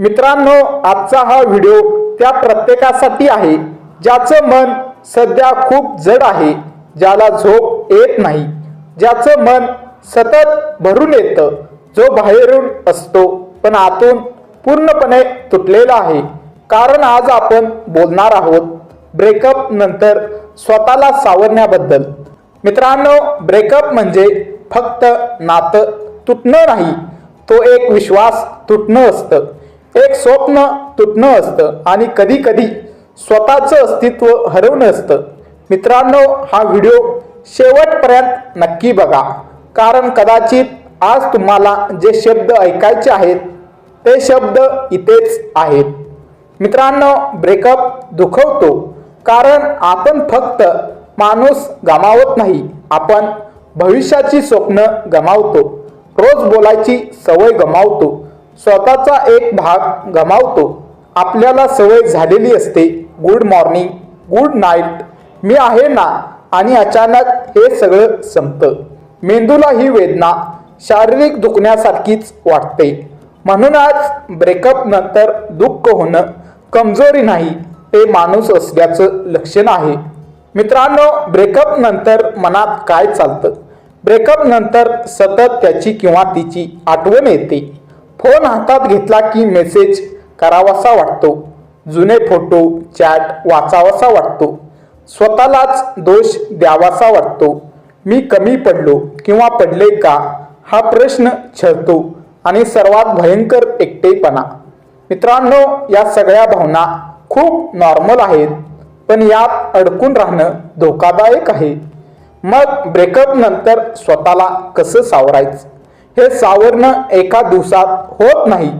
मित्रांनो, आजचा हा व्हिडिओ त्या प्रत्येकासाठी आहे ज्याचं मन सध्या खूप जड आहे, ज्याला झोप येत नाही, ज्याचं मन सतत भरून येतं, जो बाहेरून असतो पण आतून पूर्णपणे तुटलेला आहे. कारण आज आपण बोलणार आहोत ब्रेकअप नंतर स्वतःला सावरण्याबद्दल. मित्रांनो, ब्रेकअप म्हणजे फक्त नातं तुटणं नाही, तो एक विश्वास तुटणं असतं, एक स्वप्न तुटणं असतं आणि कधी कधी स्वतःचं अस्तित्व हरवणं असतं. मित्रांनो, हा व्हिडिओ शेवटपर्यंत नक्की बघा, कारण कदाचित आज तुम्हाला जे शब्द ऐकायचे आहेत ते शब्द इथेच आहेत. मित्रांनो, ब्रेकअप दुखवतो कारण आपण फक्त माणूस गमावत नाही, आपण भविष्याची स्वप्न गमावतो, रोज बोलायची सवय गमावतो, स्वतःचा एक भाग गमावतो. आपल्याला सवय झालेली असते गुड मॉर्निंग, गुड नाईट, मी आहे ना, आणि अचानक हे सगळं संपतं. मेंदूला ही वेदना शारीरिक दुखण्यासारखीच वाटते. म्हणूनच ब्रेकअप नंतर दुःख होणं कमजोरी नाही, ते माणूस असल्याचं लक्षण आहे. मित्रांनो, ब्रेकअप नंतर मनात काय चालतं? ब्रेकअप नंतर सतत त्याची किंवा तिची आठवण येते. फोन हातात घेतला की मेसेज करावासा वाटतो, जुने फोटो चॅट वाचावासा वाटतो, स्वतःलाच दोष द्यावासा वाटतो. मी कमी पडलो किंवा पडले का हा प्रश्न छळतो आणि सर्वात भयंकर एकटेपणा. मित्रांनो, या सगळ्या भावना खूप नॉर्मल आहेत, पण यात अडकून राहणं धोकादायक आहे. मग ब्रेकअप नंतर स्वतःला कसं सावरायचं? हे सावरणं एका दिवसात होत नाही,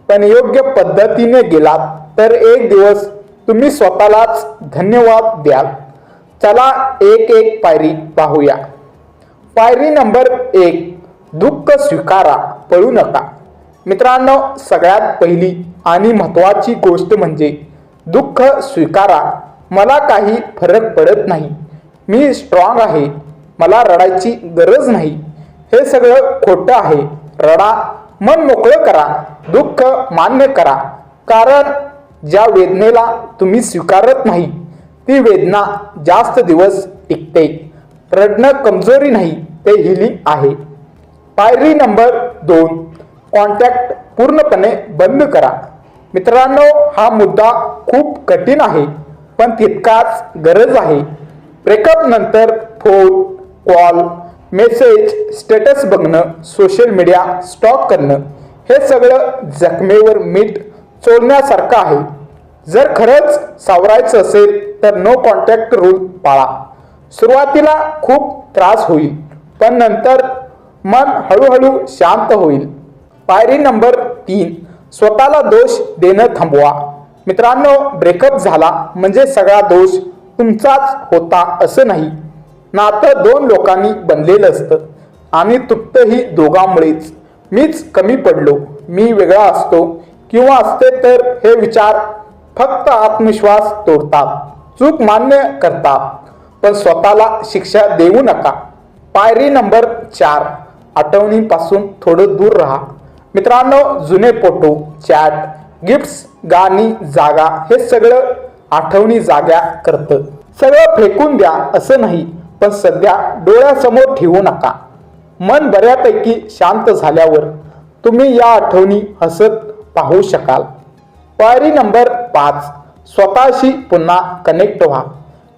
पण योग्य पद्धतीने गेलात तर एक दिवस तुम्ही स्वतःलाच धन्यवाद द्याल. चला एक एक पायरी पाहूया. पायरी नंबर 1, दुःख स्वीकारा, पळू नका. मित्रांनो, सगळ्यात पहिली आणि महत्त्वाची गोष्ट म्हणजे दुःख स्वीकारा. मला काही फरक पडत नाही, मी स्ट्रॉंग आहे, मला रडायची गरज नाही. हे सगळं खोटं आहे. रडा, मन मोकळं करा, दुःख मान्य करा, कारण ज्या वेदनेला तुम्ही स्वीकारत नाही ती वेदना जास्त दिवस टिकते. रडणं कमजोरी नाही, ते हिलिंग आहे. पायरी नंबर 2, कॉन्टॅक्ट पूर्णपणे बंद करा. मित्रांनो, हा मुद्दा खूप कठीण आहे, पण तितकाच गरज आहे. ब्रेकअप नंतर फोन कॉल मेसेज स्टेटस बघणं, सोशल मीडिया स्टॉक करणं, हे सगळं जखमेवर मीठ चोळण्यासारखं आहे. जर खरंच सावरायचं असेल तर नो कॉन्टॅक्ट रूल पाळा. सुरुवातीला खूप त्रास होईल, पण नंतर मन हळूहळू शांत होईल. पायरी नंबर 3, स्वतःला दोष देणं थांबवा. मित्रांनो, ब्रेकअप झाला म्हणजे सगळा दोष तुमचाच होता असं नाही. नातं 2 लोकांनी बनलेलं असतं आणि तुटतंही दोघांमुळेच. मीच कमी पडलो, मी वेगळा असतो किंवा असते तर, हे विचार फक्त आत्मविश्वास तोडतात, चूक मान्य करतात, पण स्वतःला शिक्षा देऊ नका. पायरी नंबर 4, आठवणींपासून थोडं दूर राहा. मित्रांनो, जुने फोटो चॅट गिफ्ट्स गाणी जागा, हे सगळं आठवणी जाग्या करतं. सगळं फेकून द्या असं नाही, पण सध्या डोळ्यासमोर ठेवू नका. मन बऱ्यापैकी शांत झाल्यावर तुम्ही या आठवणी हसत पाहू शकाल. पायरी नंबर 5, स्वतःशी पुन्हा कनेक्ट व्हा.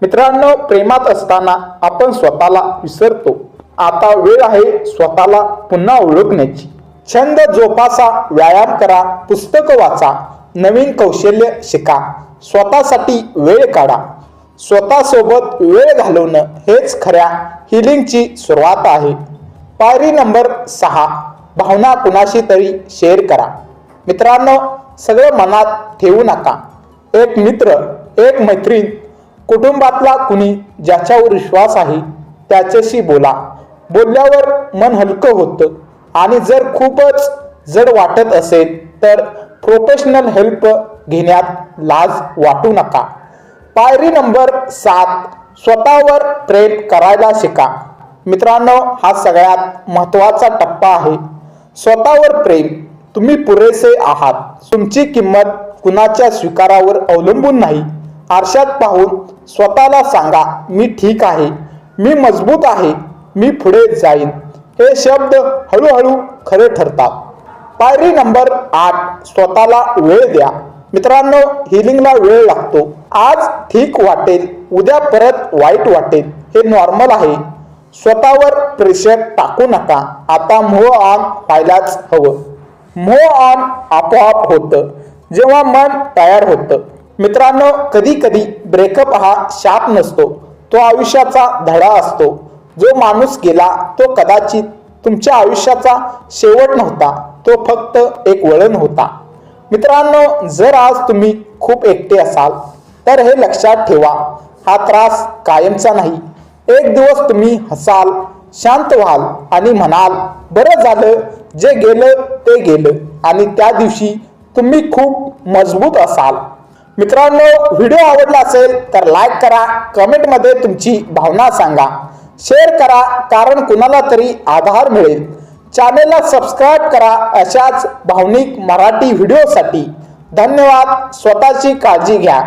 मित्रांनो, प्रेमात असताना आपण स्वतःला विसरतो. आता वेळ आहे स्वतःला पुन्हा ओळखण्याची. छंद जोपासा, व्यायाम करा, पुस्तकं वाचा, नवीन कौशल्य शिका, स्वतःसाठी वेळ काढा. स्वतःसोबत वेळ घालवणं हेच खऱ्या हिलिंगची सुरुवात आहे. पायरी नंबर 6, भावना कुणाशी तरी शेअर करा. मित्रांनो, सगळं मनात ठेवू नका. एक मित्र, एक मैत्रीण, कुटुंबातला कुणी ज्याच्यावर विश्वास आहे त्याच्याशी बोला. बोलल्यावर मन हलकं होतं आणि जर खूपच जड वाटत असेल तर प्रोफेशनल हेल्प घेण्यात लाज वाटू नका. पायरी नंबर 7, स्वतःवर प्रेम करायला शिका. मित्रांनो, हा सगळ्यात महत्त्वाचा टप्पा आहे. स्वतःवर प्रेम तुम्ही पुरेसे आहात. तुमची किंमत कुणाच्या स्वीकारावर अवलंबून नाही. आरशात पाहून स्वतःला सांगा, मी ठीक आहे, मी मजबूत आहे, मी पुढे जाईन. हे शब्द हळूहळू खरे ठरतात. पायरी नंबर 8, स्वतःला वेळ द्या. मित्रांनो, हिलिंगला वेळ लागतो. आज ठीक वाटेल, उद्या परत वाईट वाटेल, हे नॉर्मल आहे. स्वतःवर प्रेशर टाकू नका. आता मूव्ह ऑन व्हायलाच हवं. मूव्ह ऑन आपोआप होतं जेव्हा मन तयार होतं. मित्रांनो, कधी कधी ब्रेकअप हा शाप नसतो, तो आयुष्याचा धडा असतो. जो माणूस गेला तो कदाचित तुमच्या आयुष्याचा शेवट नव्हता, तो फक्त एक वळण होता. मित्रांनो, जर आज तुम्ही खूप एकटे असाल तर हे लक्षात ठेवा, हा त्रास कायमचा नाही. एक दिवस तुम्ही हसाल, शांत व्हाल आणि म्हणाल, बरं झालं, जे गेलं ते गेलं. आणि त्या दिवशी तुम्ही खूप मजबूत असाल. मित्रांनो, व्हिडिओ आवडला असेल तर लाईक करा, कमेंटमध्ये तुमची भावना सांगा, शेअर करा, कारण कुणाला तरी आधार मिळेल. चॅनेलला सबस्क्राईब करा अशाच भावनिक मराठी व्हिडिओसाठी. धन्यवाद. स्वतःची काळजी घ्या.